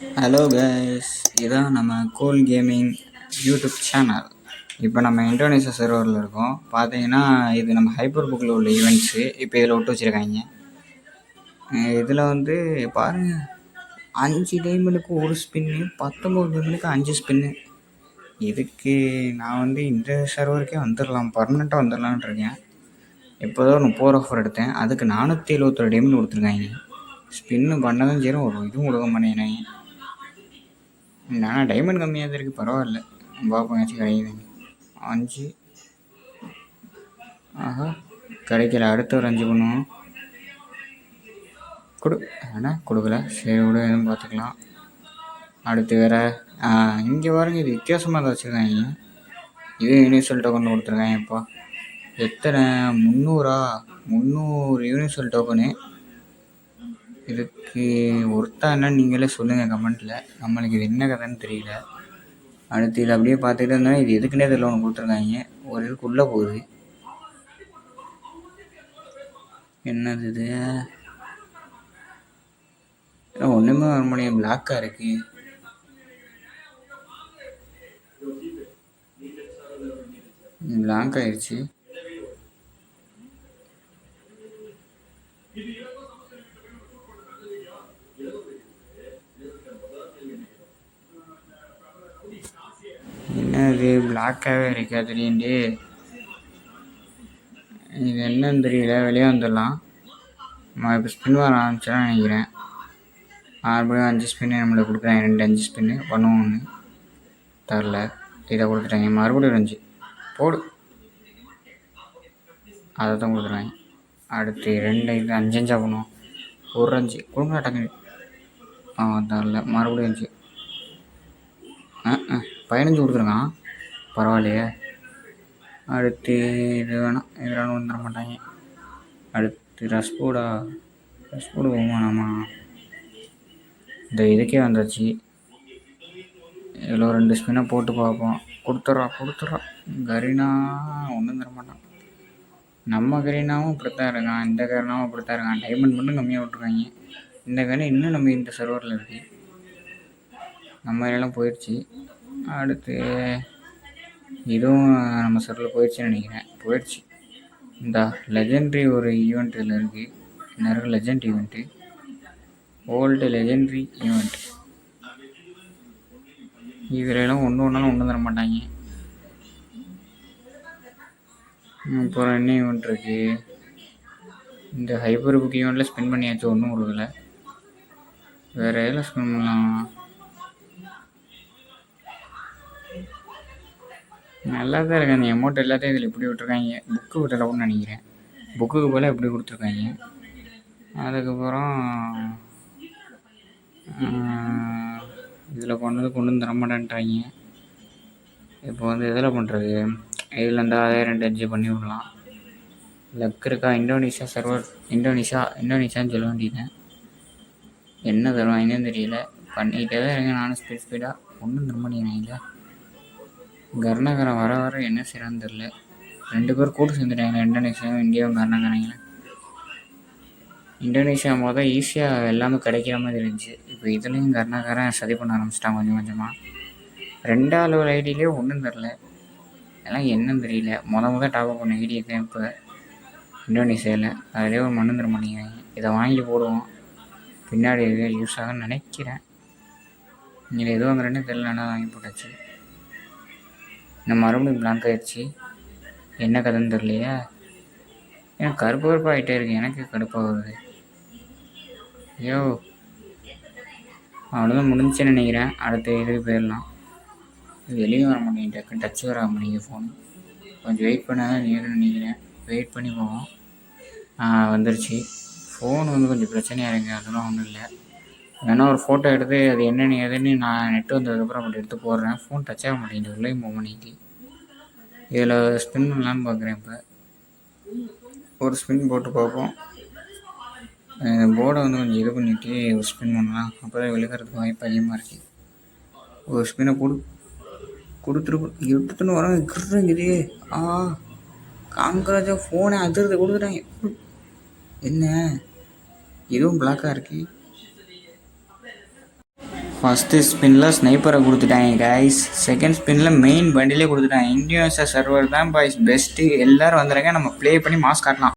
Hello guys, இதான் நம்ம cool gaming YouTube channel. இப்போ நம்ம இந்தோனேஷியா சர்வரில் இருக்கோம். பார்த்தீங்கன்னா இது நம்ம ஹைப்பர் புக்கில் உள்ள ஈவெண்ட்ஸு இப்போ இதில் விட்டு வச்சுருக்காங்க. இதில் வந்து பாருங்கள், 5 டைமண்டுக்கு 1 ஸ்பின்னு, 19 டைமண்டுக்கு 5 ஸ்பின்னு. இதுக்கு நான் வந்து இந்த சர்வருக்கே வந்துடலாம், பர்மனெண்ட்டாக வந்துடலான் இருக்கேன். இப்போதான் 30 ஆஃபர் எடுத்தேன், அதுக்கு 471 டைமண்ட் கொடுத்துருக்காங்க. ஸ்பின்னு பண்ணதான் செய்கிறோம், ஒரு இதுவும் கொடுக்க மாட்டேங்கிறாங்க. ஆனால் டைமண்ட் கம்மியாக தான் இருக்குது, பரவாயில்ல, பார்ப்போம் ஏதாச்சும் கிடைக்குதுங்க. 5 ஆஹா கிடைக்கல, அடுத்த ஒரு 5 பண்ணுவோம். கொடுக்கல, சரி விட எதுவும் பார்த்துக்கலாம். அடுத்து வேறு இங்கே பாருங்க, இது வித்தியாசமாக தான் வச்சுருக்காங்க. இது யூனிவர்சல் டோக்கன் கொடுத்துருக்காங்க. இப்போ எத்தனை 300 யூனிவர்சல் டோக்கனு. இதுக்கு ஒருத்தா என்னன்னு நீங்களே சொல்லுங்கள் கமெண்ட்டில். நம்மளுக்கு இது என்ன கதைன்னு தெரியல. அடுத்து இது அப்படியே பார்த்துக்கிட்டு இருந்தால் இது எதுக்குன்னே தெரியல, ஒன்று கொடுத்துருக்காங்க. ஒரு இதுக்குள்ளே போகுது, என்னது இது? ஒன்றுமே வர முடியும், பிளாக்காக இருக்குது. பிளாங்க் ஆயிடுச்சு. என்னது பிளாக்காகவே இருக்கா திடீர்னு? இது என்னன்னு தெரியல, வெளியே வந்துடலாம். நம்ம இப்போ ஸ்பின் வர ஆரம்பிச்சோன்னு நினைக்கிறேன். மறுபடியும் 5 ஸ்பின்னு நம்மளை கொடுக்குறாங்க, 2 5 ஸ்பின்னு பண்ணுவோம். ஒன்று தரல, இதை கொடுத்துட்டாங்க. மறுபடியும் 5 போடு, அதை தான் கொடுத்துருவாங்க. அடுத்து 2 இது 5 5 பண்ணுவோம். ஒரு 5 கொடுங்க டக்கு. தரல, மறுபடியும் 5. 15 கொடுத்துருக்கான், பரவாயில்லையே. அடுத்து இது வேணாம், இது வேணும் வந்துட மாட்டாங்க. அடுத்து ரஸ்போடு போமானாமா, இந்த இதுக்கே வந்துடுச்சு. இதில் 2 ஸ்பின்னை போட்டு பார்ப்போம். கொடுத்துட்றோம். கரீனா ஒன்றும் தர மாட்டான். நம்ம கரீனாவும் இப்படித்தான் இருக்கான், இந்த கரீனாவும் இப்படித்தான் இருக்கான். டைமண்ட் மட்டும் கம்மியாக விட்ருக்காங்க. இந்த கரீனா இன்னும் நம்ம இந்த சர்வரில் இருக்குது, நம்ம எல்லாம் போயிடுச்சு. அடுத்து இதுவும் நம்ம சர்வரில் போயிடுச்சுன்னு நினைக்கிறேன். போயிடுச்சு. இந்த லெஜெண்ட்ரி ஒரு ஈவெண்ட் இதில் இருக்குது. நிறைய legend event, old legendary event. இதிலெல்லாம் ஒன்றாலும் ஒன்றும் தர மாட்டாங்க. அப்புறம் என்ன ஈவெண்ட் இருக்குது? இந்த ஹைப்பர் புக் ஈவெண்ட்டில் ஸ்பெண்ட் பண்ணியாச்சு, ஒன்றும் கொடுக்கல. வேறு எதில் ஸ்பெண்ட் பண்ணலாம்? நல்லா தான் இருக்கு. அந்த அமௌண்ட் எல்லாத்தையும் இதில் இப்படி விட்டுருக்காங்க. புக்கு விட்டலன்னு நினைக்கிறேன், புக்குக்கு போல் எப்படி கொடுத்துருக்காங்க. அதுக்கப்புறம் இதில் கொண்டு வந்து தர மாட்டேன்ட்டாங்க. இப்போ வந்து இதில் பண்ணுறது, இதில் இருந்தால் அதே 2 5 பண்ணி விடலாம். லக் இருக்கா? இந்தோனேஷியா சர்வர், இந்தோனேஷியான்னு சொல்ல வேண்டியது. என்ன தருவாங்கன்னு தெரியல, பண்ணிக்கிட்டே தான் இருங்க. நானும் ஸ்பீடாக ஒன்றும் தர மாட்டேங்கிறாங்க. கர்நாகரம் வர என்ன செய்யறான்னு தெரில. 2 பேர் கூட சேர்ந்துட்டாங்க, இந்தோனேஷியாவும் இந்தியாவும். கர்நாகரங்கள இந்தோனேஷியா மொதல் ஈஸியாக எல்லாமே கிடைக்கிற மாதிரி இருந்துச்சு. இப்போ இதுலேயும் கர்நாகரம் சதி பண்ண ஆரம்பிச்சிட்டாங்க கொஞ்சம் கொஞ்சமாக. 2வது ஐடியிலே ஒன்றும் தெரில, எல்லாம் என்னன்னு தெரியல. முதல் டாப்அப் பண்ண ஐடியை தான் இப்போ இந்தோனேஷியாவில். அதிலே ஒரு மண்ணு தர மாட்டேங்கிறாங்க. இதை வாங்கி போடுவோம், பின்னாடி எதுவும் யூஸ் ஆகுன்னு நினைக்கிறேன். இதில் எது வாங்குறேன்னு தெரியலன்னா வாங்கி போட்டாச்சு. இந்த மறுபடியும் பிளாங்க் ஆகிடுச்சு, என்ன கதைன்னு தெரியலையா? எனக்கு கருப்பு ஆகிட்டே இருக்கு, எனக்கு கடுப்பாக வருது. ஐயோ, அவ்வளோதான் முடிஞ்சுன்னு நினைக்கிறேன். அடுத்த இதுக்கு போயிடலாம். வெளியே வர மாட்டேங்க, டக்குன்னு டச் வர மாட்டேங்குது ஃபோன். கொஞ்சம் வெயிட் பண்ணாதான் நேருன்னு நினைக்கிறேன். வெயிட் பண்ணி போவோம். வந்துருச்சு. ஃபோன் வந்து கொஞ்சம் பிரச்சனையாக இருக்குது, அதெல்லாம் ஒன்றும் இல்லை. வேணா ஒரு ஃபோட்டோ எடுத்து அது என்னென்னு ஏதுன்னு நான் நெட்டு வந்ததுக்கப்புறம் அப்படி எடுத்து போடுறேன். ஃபோன் டச் ஆக மாட்டேங்குது, உள்ளேயும் போக மாட்டேங்குது. இதில் ஸ்பின் பண்ணலான்னு பார்க்குறேன். இப்போ ஒரு ஸ்பின் போட்டு பார்ப்போம். போர்டை வந்து கொஞ்சம் இது பண்ணிவிட்டு ஒரு ஸ்பின் பண்ணலாம், அப்போ தான் விழுக்கிறதுக்கு வாய்ப்பு அதிகமாக இருக்குது. ஒரு ஸ்பின்னை கொடுத்துருக்கோம், எடுத்துன்னு வரோம். இருக்கிறது காங்கிராஜா ஃபோனை அதிர்ந்து கொடுத்துட்டாங்க. என்ன இதுவும் பிளாக்காக இருக்குது? ஃபஸ்ட்டு ஸ்பின்னில் ஸ்னைப்பரை கொடுத்துட்டாங்க கைஸ். செகண்ட் ஸ்பின்னில் மெயின் பண்டிலே கொடுத்துட்டாங்க. இண்டியோனேஷியா சர்வர் தான் பாய்ஸ் பெஸ்ட்டு. எல்லோரும் வந்துடுங்க, நம்ம ப்ளே பண்ணி மாஸ் காட்டலாம்.